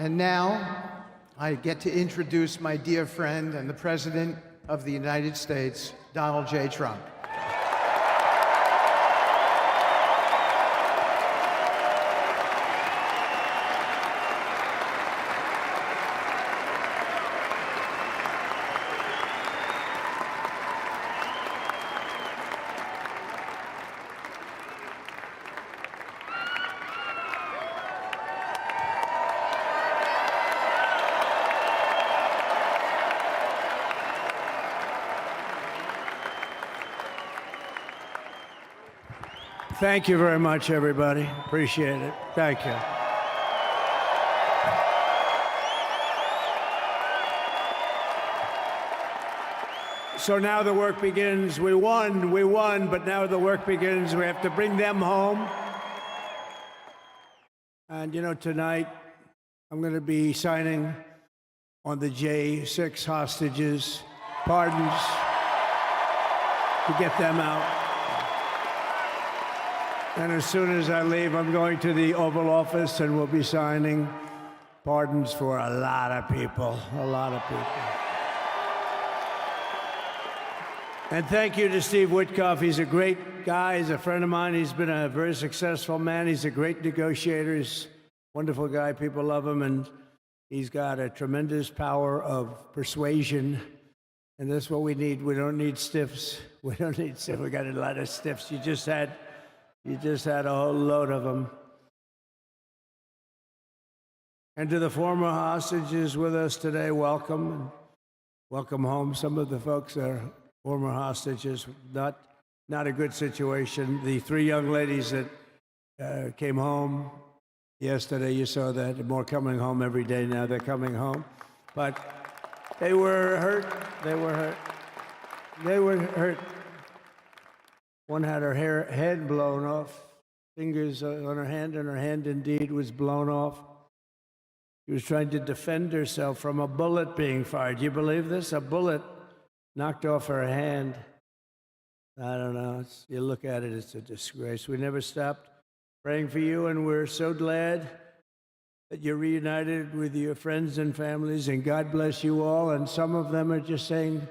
And now, I get to introduce my dear friend and the President of the United States, Donald J. Trump. Thank you very much, everybody. Appreciate it. Thank you. So now the work begins. We won, but now the work begins. We have to bring them home. And you know, tonight I'm going to be signing on the J6 hostages, pardons, to get them out. And as soon as I leave, I'm going to the Oval Office and we'll be signing pardons for a lot of people, a lot of people. And thank you to Steve Witkoff. He's a great guy. He's a friend of mine. He's been a very successful man. He's a great negotiator. He's a wonderful guy. People love him. And he's got a tremendous power of persuasion. And that's what we need. We don't need stiffs. We don't need stiffs. We got a lot of stiffs. You just had a whole load of them. And to the former hostages with us today, welcome. And welcome home. Some of the folks are former hostages. Not a good situation. The three young ladies that came home yesterday, you saw that. More coming home every day now. They're coming home. But they were hurt. They were hurt. They were hurt. One had her head blown off, fingers on her hand, and her hand indeed was blown off. She was trying to defend herself from a bullet being fired. Do you believe this? A bullet knocked off her hand. I don't know. You look at it, it's a disgrace. We never stopped praying for you, and we're so glad that you're reunited with your friends and families, and God bless you all. And some of them are just saying,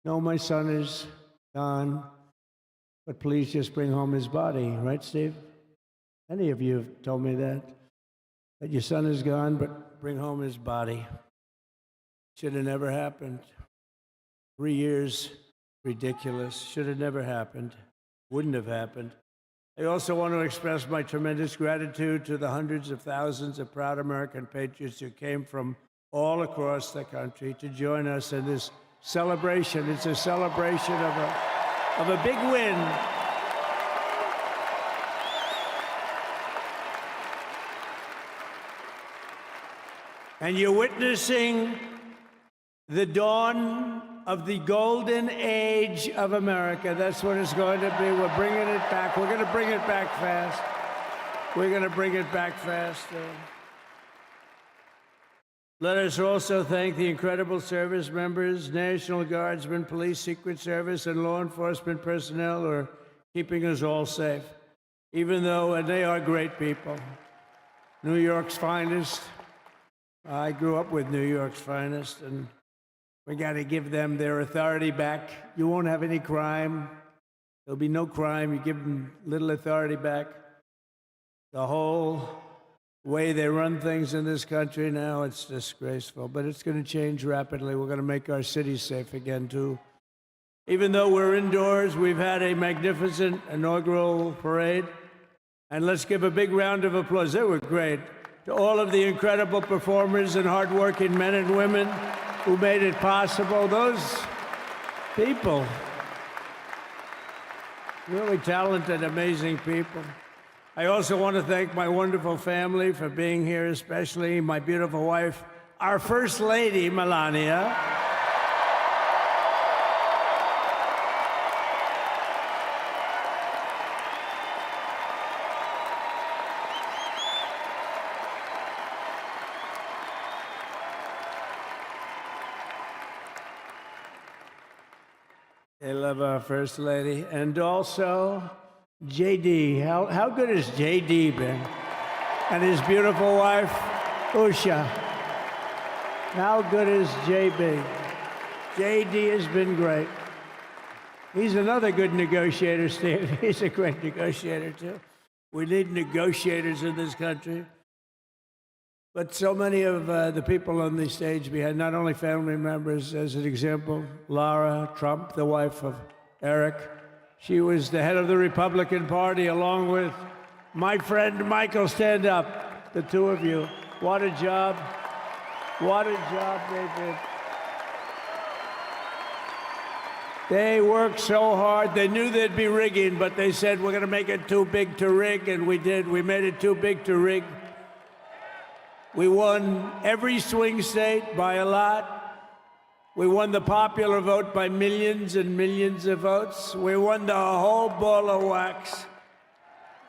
no, my son is gone. But please just bring home his body, right, Steve? Any of you have told me that your son is gone, but bring home his body. Should have never happened. 3 years, ridiculous. Should have never happened. Wouldn't have happened. I also want to express my tremendous gratitude to the hundreds of thousands of proud American patriots who came from all across the country to join us in this celebration. It's a celebration of a big win. And you're witnessing the dawn of the golden age of America. That's what it's going to be. We're bringing it back. We're going to bring it back fast. We're going to bring it back fast. Let us also thank the incredible service members, National Guardsmen, Police, Secret Service, and law enforcement personnel who are keeping us all safe, even though, and they are great people. New York's finest. I grew up with New York's finest, and we got to give them their authority back. You won't have any crime. There'll be no crime. You give them little authority back. The whole way they run things in this country now, it's disgraceful. But it's going to change rapidly. We're going to make our cities safe again, too. Even though we're indoors, we've had a magnificent inaugural parade. And let's give a big round of applause. They were great. To all of the incredible performers and hardworking men and women who made it possible. Those people, really talented, amazing people. I also want to thank my wonderful family for being here, especially my beautiful wife, our First Lady, Melania. I love our First Lady. And also, JD. How good has JD been? And his beautiful wife, Usha. How good is JB? JD has been great. He's another good negotiator, Steve. He's a great negotiator, too. We need negotiators in this country. But so many of the people on the stage behind, not only family members, as an example, Lara Trump, the wife of Eric. She was the head of the Republican Party, along with my friend Michael. Stand up, the two of you. What a job. What a job they did. They worked so hard. They knew there'd be rigging, but they said, we're going to make it too big to rig, and we did. We made it too big to rig. We won every swing state by a lot. We won the popular vote by millions and millions of votes. We won the whole ball of wax.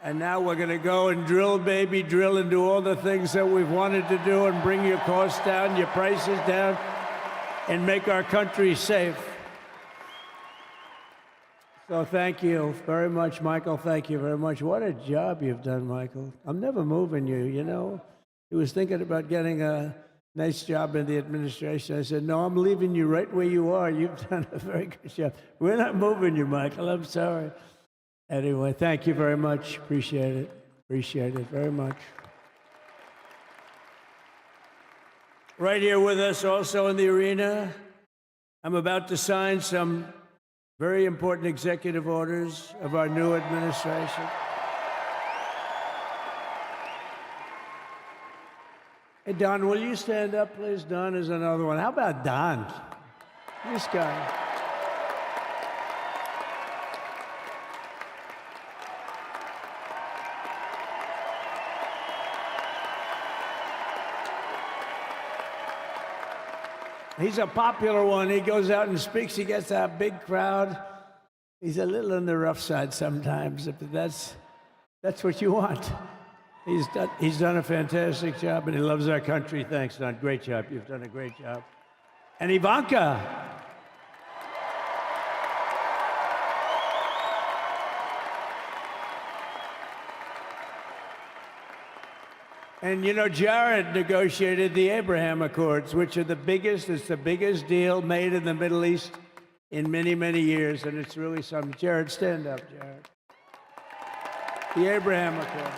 And now we're going to go and drill, baby, drill, and do all the things that we've wanted to do and bring your costs down, your prices down, and make our country safe. So thank you very much, Michael. Thank you very much. What a job you've done, Michael. I'm never moving you, you know. He was thinking about getting a nice job in the administration. I said, no, I'm leaving you right where you are. You've done a very good job. We're not moving you, Michael. I'm sorry. Anyway, thank you very much. Appreciate it. Appreciate it very much. Right here with us also in the arena, I'm about to sign some very important executive orders of our new administration. Hey, Don, will you stand up, please? Don is another one. How about Don? This guy. He's a popular one. He goes out and speaks. He gets a big crowd. He's a little on the rough side sometimes, but that's what you want. He's done a fantastic job, and he loves our country. Thanks, Don. Great job. You've done a great job. And Ivanka. And, you know, Jared negotiated the Abraham Accords, which are it's the biggest deal made in the Middle East in many, many years, and it's really something. Jared, stand up, Jared. The Abraham Accords.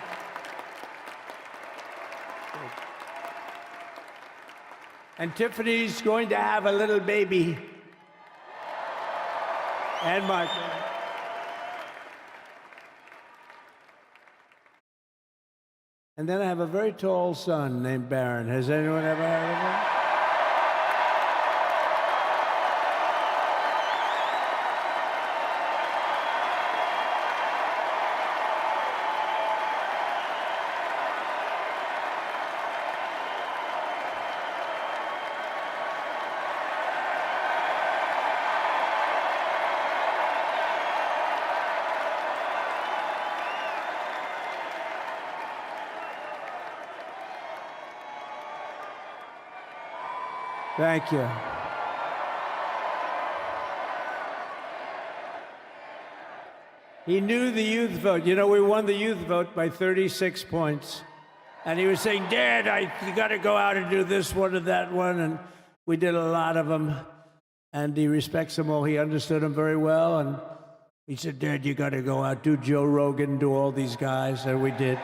And Tiffany's going to have a little baby. And Michael. And then I have a very tall son named Barron. Has anyone ever heard of him? Thank you. He knew the youth vote. You know, we won the youth vote by 36 points. And he was saying, Dad, you got to go out and do this one and that one. And we did a lot of them. And he respects them all. He understood them very well. And he said, Dad, you got to go out, do Joe Rogan, do all these guys. And we did.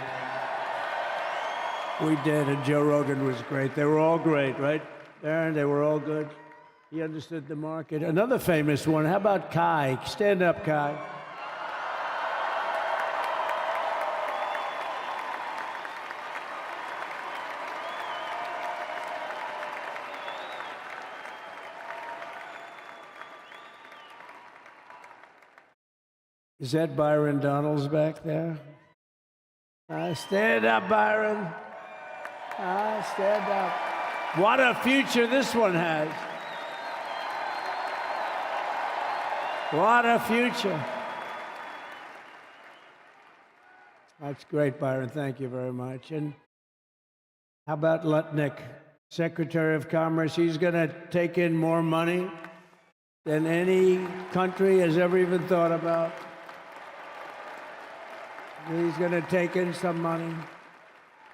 We did. And Joe Rogan was great. They were all great, right? Aaron, they were all good. He understood the market. Another famous one, how about Kai? Stand up, Kai. Is that Byron Donalds back there? Stand up, Byron. Stand up. What a future this one has. What a future. That's great, Byron. Thank you very much. And how about Lutnick, Secretary of Commerce? He's going to take in more money than any country has ever even thought about. He's going to take in some money.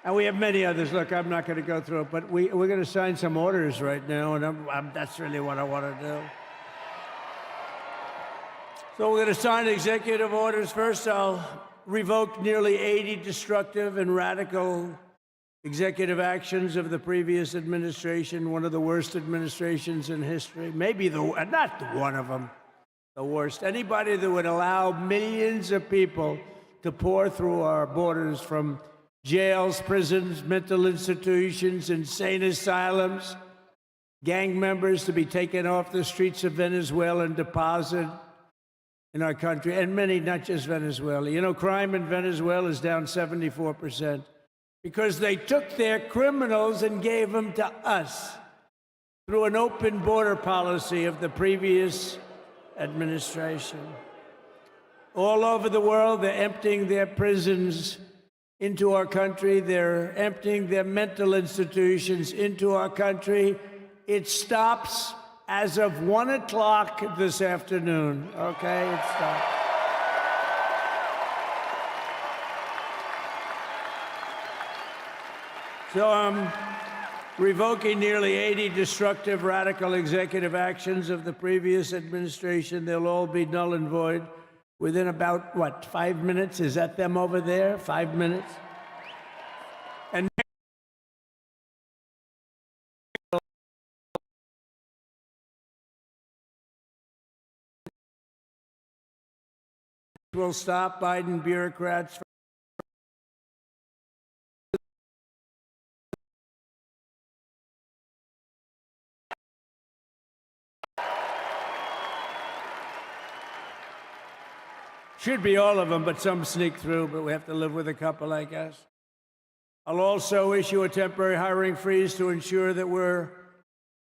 And we have many others. Look, I'm not going to go through it, but we're going to sign some orders right now, and that's really what I want to do. So we're going to sign executive orders. First, I'll revoke nearly 80 destructive and radical executive actions of the previous administration, one of the worst administrations in history. Maybe not one of them, the worst. Anybody that would allow millions of people to pour through our borders from jails, prisons, mental institutions, insane asylums, gang members to be taken off the streets of Venezuela and deposited in our country, and many, not just Venezuela. You know, crime in Venezuela is down 74% because they took their criminals and gave them to us through an open border policy of the previous administration. All over the world, they're emptying their prisons into our country. They're emptying their mental institutions into our country. It stops as of 1 o'clock this afternoon, okay? It stops. So I'm revoking nearly 80 destructive, radical executive actions of the previous administration. They'll all be null and void within about, what, 5 minutes? Is that them over there? 5 minutes? And will stop Biden bureaucrats from should be all of them, but some sneak through, but we have to live with a couple, I guess. I'll also issue a temporary hiring freeze to ensure that we're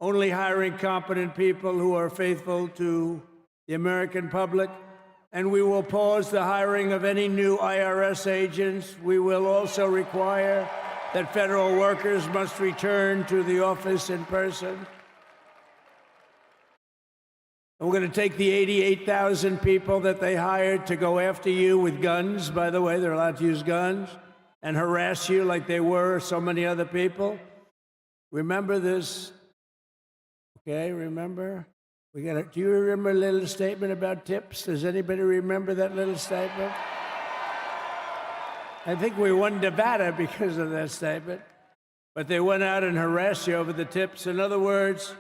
only hiring competent people who are faithful to the American public. And we will pause the hiring of any new IRS agents. We will also require that federal workers must return to the office in person. And we're going to take the 88,000 people that they hired to go after you with guns. By the way, they're allowed to use guns and harass you like they were so many other people. Remember this. Okay, remember? Do you remember a little statement about tips? Does anybody remember that little statement? I think we won Nevada because of that statement. But they went out and harassed you over the tips. In other words,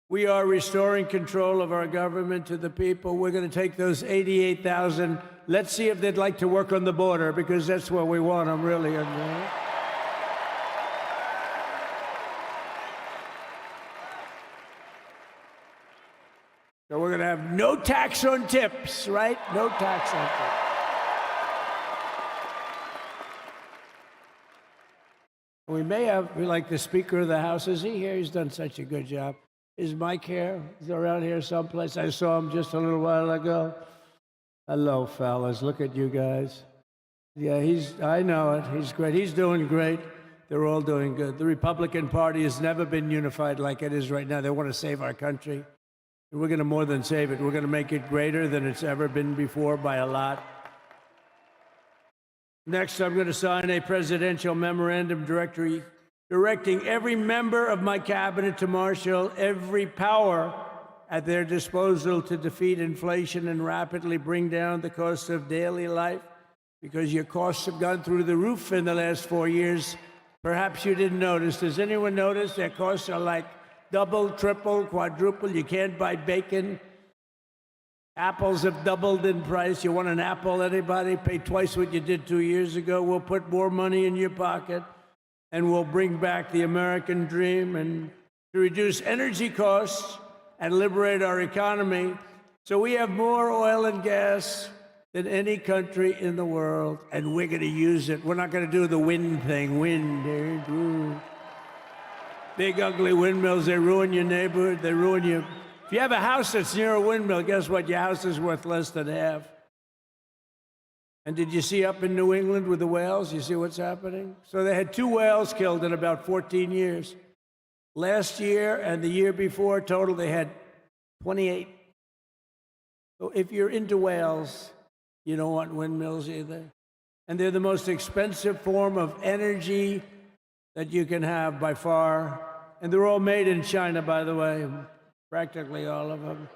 we are restoring control of our government to the people. We're going to take those 88,000. Let's see if they'd like to work on the border, because that's where we want them, really. So we're going to have no tax on tips, right? No tax on tips. We may have, like the Speaker of the House, is he here? He's done such a good job. Is Mike here? He's around here someplace. I saw him just a little while ago. Hello, fellas. Look at you guys. Yeah, I know it. He's great. He's doing great. They're all doing good. The Republican Party has never been unified like it is right now. They want to save our country. And we're going to more than save it. We're going to make it greater than it's ever been before by a lot. Next, I'm going to sign a presidential memorandum directing every member of my cabinet to marshal every power at their disposal to defeat inflation and rapidly bring down the cost of daily life, because your costs have gone through the roof in the last 4 years. Perhaps you didn't notice. Does anyone notice their costs are like double, triple, quadruple? You can't buy bacon. Apples have doubled in price. You want an apple, anybody? Pay twice what you did 2 years ago. We'll put more money in your pocket, and we'll bring back the American dream and to reduce energy costs and liberate our economy. So we have more oil and gas than any country in the world, and we're going to use it. We're not going to do the wind thing. Wind. Big, ugly windmills, they ruin your neighborhood. They ruin you. If you have a house that's near a windmill, guess what? Your house is worth less than half. And did you see up in New England with the whales? You see what's happening? So they had 2 whales killed in about 14 years. Last year and the year before, total, they had 28. So if you're into whales, you don't want windmills either. and they're the most expensive form of energy that you can have by far. And they're all made in China, by the way, practically all of them.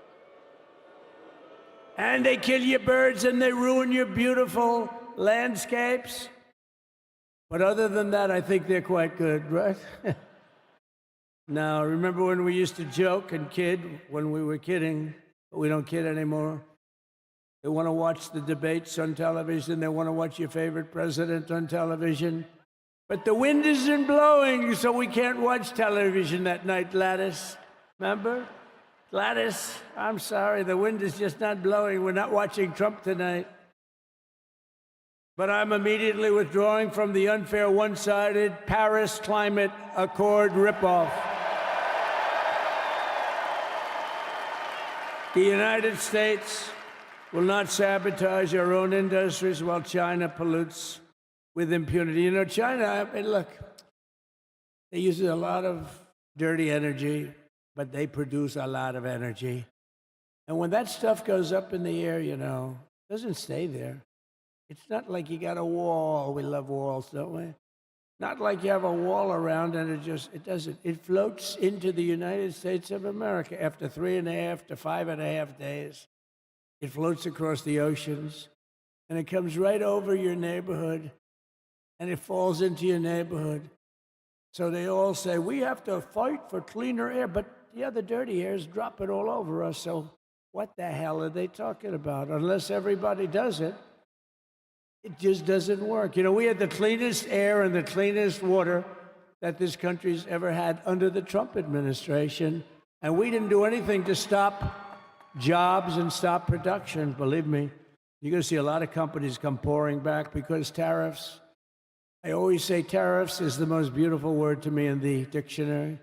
And they kill your birds and they ruin your beautiful landscapes. But other than that, I think they're quite good, right? Now, remember when we used to joke and kid when we were kidding, but we don't kid anymore? They want to watch the debates on television. They want to watch your favorite president on television. But the wind isn't blowing, so we can't watch television that night, Gladys. Remember? Gladys, I'm sorry, the wind is just not blowing. We're not watching Trump tonight. But I'm immediately withdrawing from the unfair, one-sided Paris Climate Accord ripoff. The United States will not sabotage our own industries while China pollutes with impunity. You know, China, I mean, look, they use a lot of dirty energy, but they produce a lot of energy. And when that stuff goes up in the air, you know, it doesn't stay there. It's not like you got a wall. We love walls, don't we? Not like you have a wall around and it doesn't. It floats into the United States of America after 3.5 to 5.5 days. It floats across the oceans and it comes right over your neighborhood and it falls into your neighborhood. So they all say, we have to fight for cleaner air, but the other dirty air is dropping all over us. So what the hell are they talking about? Unless everybody does it, it just doesn't work. You know, we had the cleanest air and the cleanest water that this country's ever had under the Trump administration, and we didn't do anything to stop jobs and stop production. Believe me, you're going to see a lot of companies come pouring back because tariffs. I always say tariffs is the most beautiful word to me in the dictionary.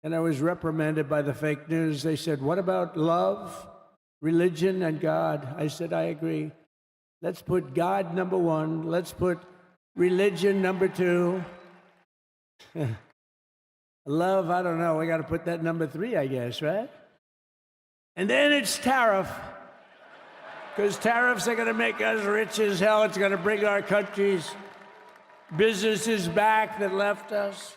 And I was reprimanded by the fake news. They said, what about love, religion, and God? I said, I agree. Let's put God number one. Let's put religion number two. Love, I don't know. We got to put that number 3, I guess, right? And then it's tariff. Because tariffs are going to make us rich as hell. It's going to bring our country's businesses back that left us.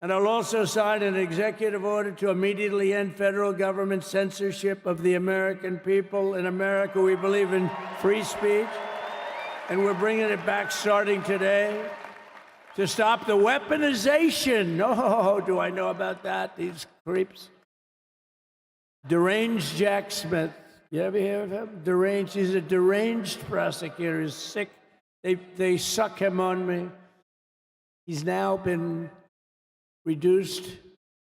And I'll also sign an executive order to immediately end federal government censorship of the American people. In America, we believe in free speech, and we're bringing it back starting today to stop the weaponization. Oh, do I know about that? These creeps. Deranged Jack Smith. You ever hear of him? Deranged. He's a deranged prosecutor. He's sick. They suck him on me. He's now been reduced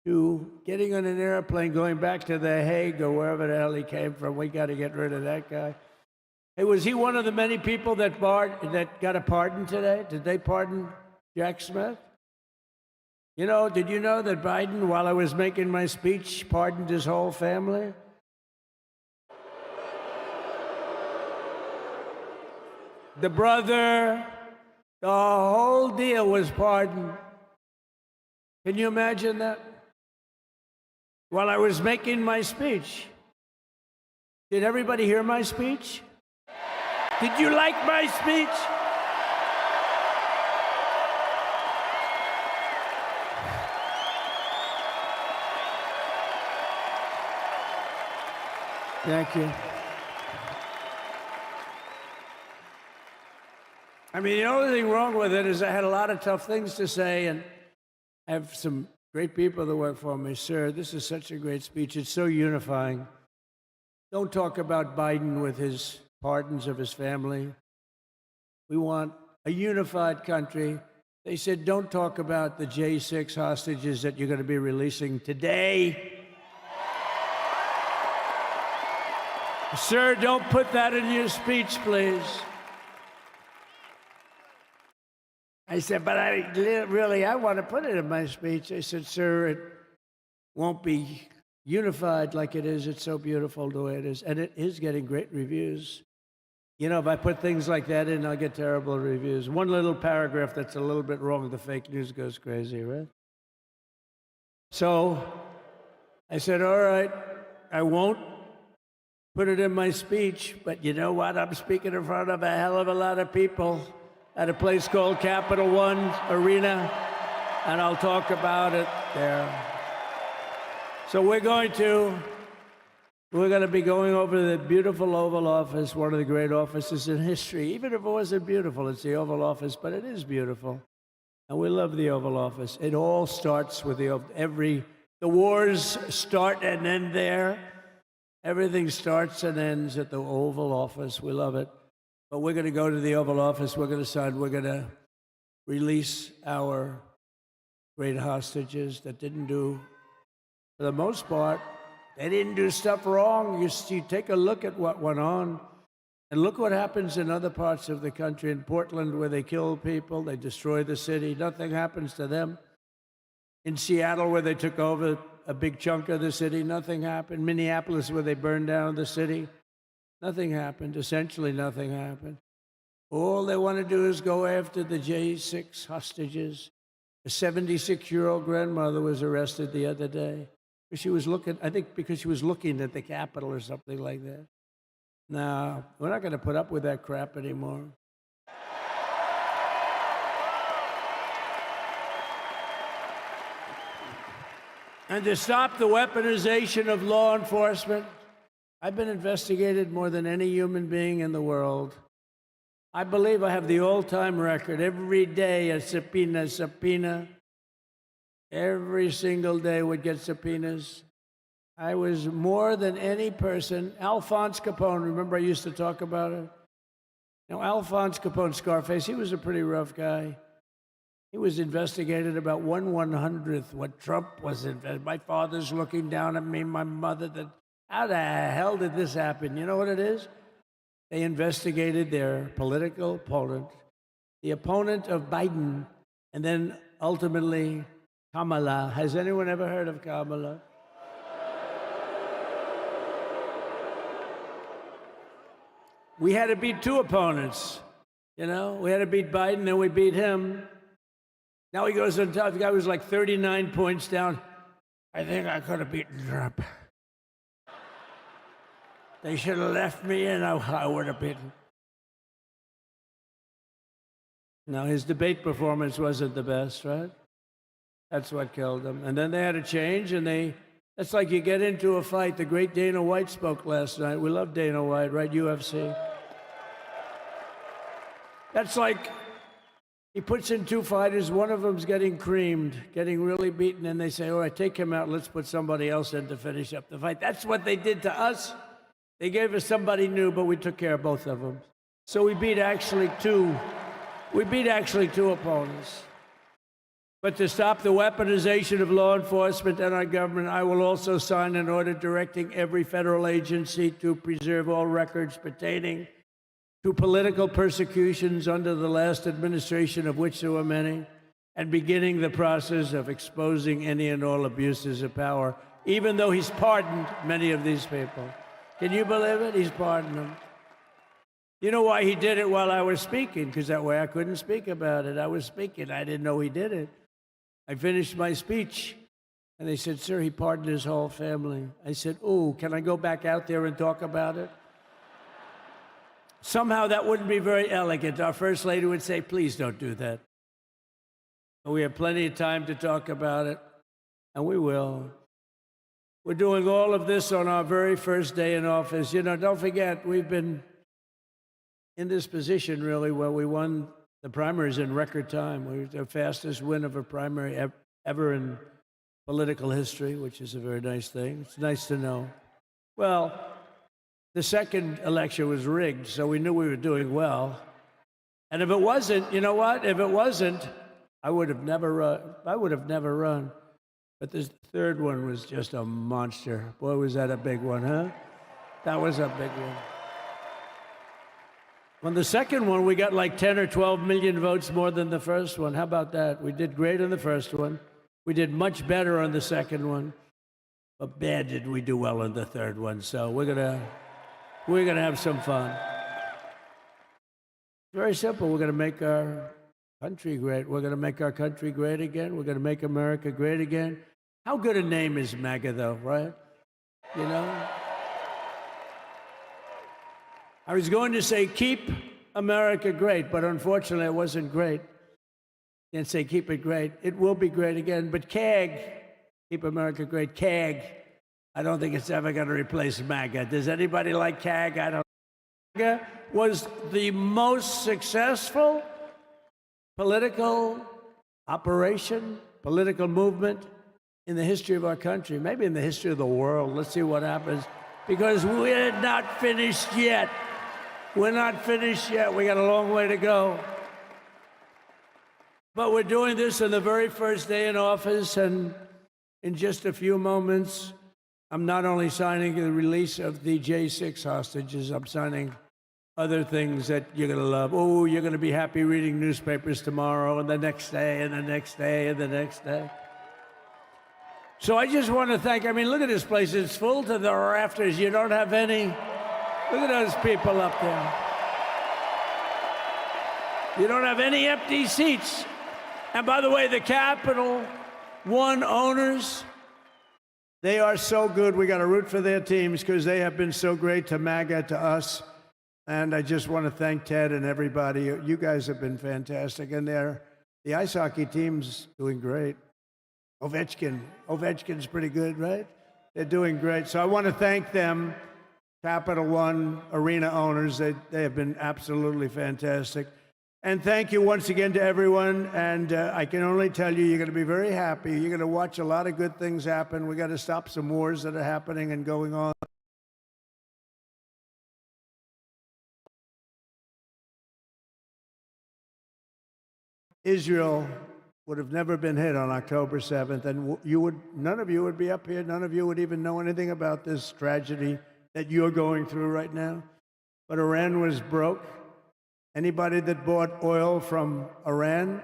to getting on an airplane, going back to The Hague or wherever the hell he came from. We got to get rid of that guy. Hey, was he one of the many people that got a pardon today? Did they pardon Jack Smith? You know, did you know that Biden, while I was making my speech, pardoned his whole family? The brother, the whole deal was pardoned. Can you imagine that? While I was making my speech. Did everybody hear my speech? Did you like my speech? Thank you. I mean, the only thing wrong with it is I had a lot of tough things to say, and I have some great people that work for me. Sir, this is such a great speech. It's so unifying. Don't talk about Biden with his pardons of his family. We want a unified country. They said, don't talk about the J6 hostages that you're going to be releasing today. Sir, don't put that in your speech, please. I said, but I want to put it in my speech. I said, sir, it won't be unified like it is. It's so beautiful the way it is. And it is getting great reviews. You know, if I put things like that in, I'll get terrible reviews. One little paragraph that's a little bit wrong, the fake news goes crazy, right? So I said, all right, I won't put it in my speech, but you know what? I'm speaking in front of a hell of a lot of people. at a place called Capital One Arena, and I'll talk about it there. So we're going to be going over the beautiful Oval Office, one of the great offices in history. Even if it wasn't beautiful, it's the Oval Office, but it is beautiful. And we love the Oval Office. It all starts with the wars start and end there. Everything starts and ends at the Oval Office. We love it. But we're going to go to the Oval Office. We're going to release our great hostages that didn't do, for the most part, they didn't do stuff wrong. You take a look at what went on, and look what happens in other parts of the country. In Portland, where they kill people, they destroy the city, nothing happens to them. In Seattle, where they took over a big chunk of the city, nothing happened. Minneapolis, where they burned down the city, nothing happened. Essentially, nothing happened. All they want to do is go after the J6 hostages. A 76-year-old grandmother was arrested the other day. She was looking, I think because she was looking at the Capitol or something like that. No, we're not going to put up with that crap anymore. And to stop the weaponization of law enforcement, I've been investigated more than any human being in the world. I believe I have the all-time record. Every day a subpoena. Every single day would get subpoenas. I was more than any person. Alphonse Capone, remember I used to talk about it? Now, Alphonse Capone, Scarface, he was a pretty rough guy. He was investigated about 1/100th what Trump was investigated. My father's looking down at me, my mother, how the hell did this happen? You know what it is? They investigated their political opponent, the opponent of Biden, and then ultimately Kamala. Has anyone ever heard of Kamala? We had to beat two opponents. You know, we had to beat Biden, then we beat him. Now he goes on top. The guy was like 39 points down. I think I could have beaten Trump. They should have left me and I would have beaten. Now, his debate performance wasn't the best, right? That's what killed him. And then they had to change, and that's like you get into a fight. The great Dana White spoke last night. We love Dana White, right? UFC. That's like he puts in two fighters, one of them's getting creamed, getting really beaten, and they say, all right, take him out, let's put somebody else in to finish up the fight. That's what they did to us. They gave us somebody new, but we took care of both of them. So we beat actually two opponents. But to stop the weaponization of law enforcement and our government, I will also sign an order directing every federal agency to preserve all records pertaining to political persecutions under the last administration, of which there were many, and beginning the process of exposing any and all abuses of power, even though he's pardoned many of these people. Can you believe it? He's pardoned them. You know why he did it while I was speaking? Because that way I couldn't speak about it. I was speaking. I didn't know he did it. I finished my speech, and they said, sir, he pardoned his whole family. I said, oh, can I go back out there and talk about it? Somehow that wouldn't be very elegant. Our First Lady would say, please don't do that. But we have plenty of time to talk about it, and we will. We're doing all of this on our very first day in office. You know, don't forget, we've been in this position, really, where we won the primaries in record time. We were the fastest win of a primary ever in political history, which is a very nice thing. It's nice to know. Well, the second election was rigged, so we knew we were doing well. And if it wasn't, you know what? If it wasn't, I would have never run. But this third one was just a monster. Boy, was that a big one, huh? That was a big one. On the second one, we got like 10 or 12 million votes more than the first one. How about that? We did great on the first one. We did much better on the second one. But bad did we do well on the third one. So we're gonna have some fun. Very simple. We're gonna make our country great. We're gonna make our country great again. We're gonna make America great again. How good a name is MAGA, though, right? You know? I was going to say, keep America great, but unfortunately it wasn't great. Can't say keep it great. It will be great again, but CAG, keep America great, CAG, I don't think it's ever going to replace MAGA. Does anybody like CAG? I don't. MAGA was the most successful political operation, political movement in the history of our country, maybe in the history of the world. Let's see what happens, because we're not finished yet. We're not finished yet. We got a long way to go. But we're doing this on the very first day in office, and in just a few moments, I'm not only signing the release of the J6 hostages, I'm signing other things that you're going to love. Oh, you're going to be happy reading newspapers tomorrow, and the next day, and the next day, and the next day. So I just want to thank, I mean, look at this place. It's full to the rafters. You don't have any. Look at those people up there. You don't have any empty seats. And by the way, the Capital One owners, they are so good. We got to root for their teams because they have been so great to MAGA, to us. And I just want to thank Ted and everybody. You guys have been fantastic. And the ice hockey team's doing great. Ovechkin's pretty good, right? They're doing great. So I want to thank them, Capital One arena owners. They have been absolutely fantastic. And thank you once again to everyone. And I can only tell you, you're going to be very happy. You're going to watch a lot of good things happen. We got to stop some wars that are happening and going on. Israel would have never been hit on October 7th, and none of you would be up here. None of you would even know anything about this tragedy that you're going through right now. But Iran was broke. Anybody that bought oil from Iran,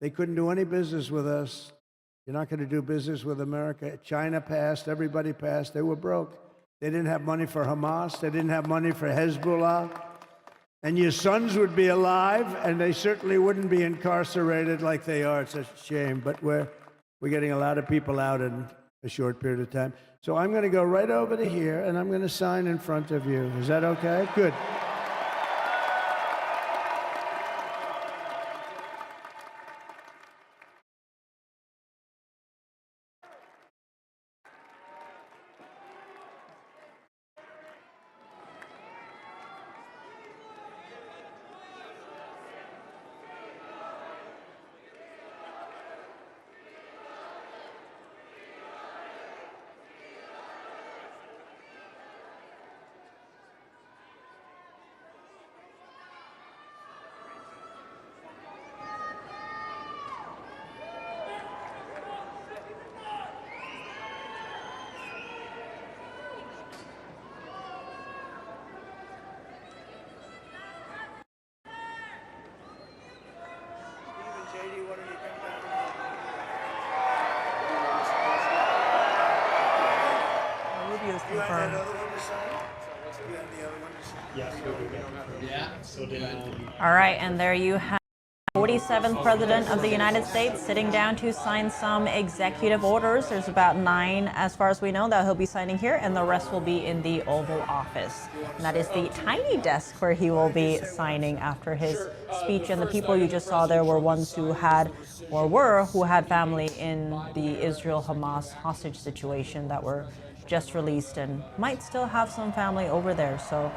they couldn't do any business with us. You're not going to do business with America. China passed. Everybody passed. They were broke. They didn't have money for Hamas. They didn't have money for Hezbollah. And your sons would be alive, and they certainly wouldn't be incarcerated like they are. It's such a shame. But we're getting a lot of people out in a short period of time. So I'm going to go right over to here, and I'm going to sign in front of you. Is that okay? Good. All right, and there you have 47th President of the United States sitting down to sign some executive orders. There's about 9, as far as we know, that he'll be signing here, and the rest will be in the Oval Office. And that is the tiny desk where he will be signing after his speech. And the people you just saw there were ones who had family in the Israel-Hamas hostage situation that were just released and might still have some family over there. So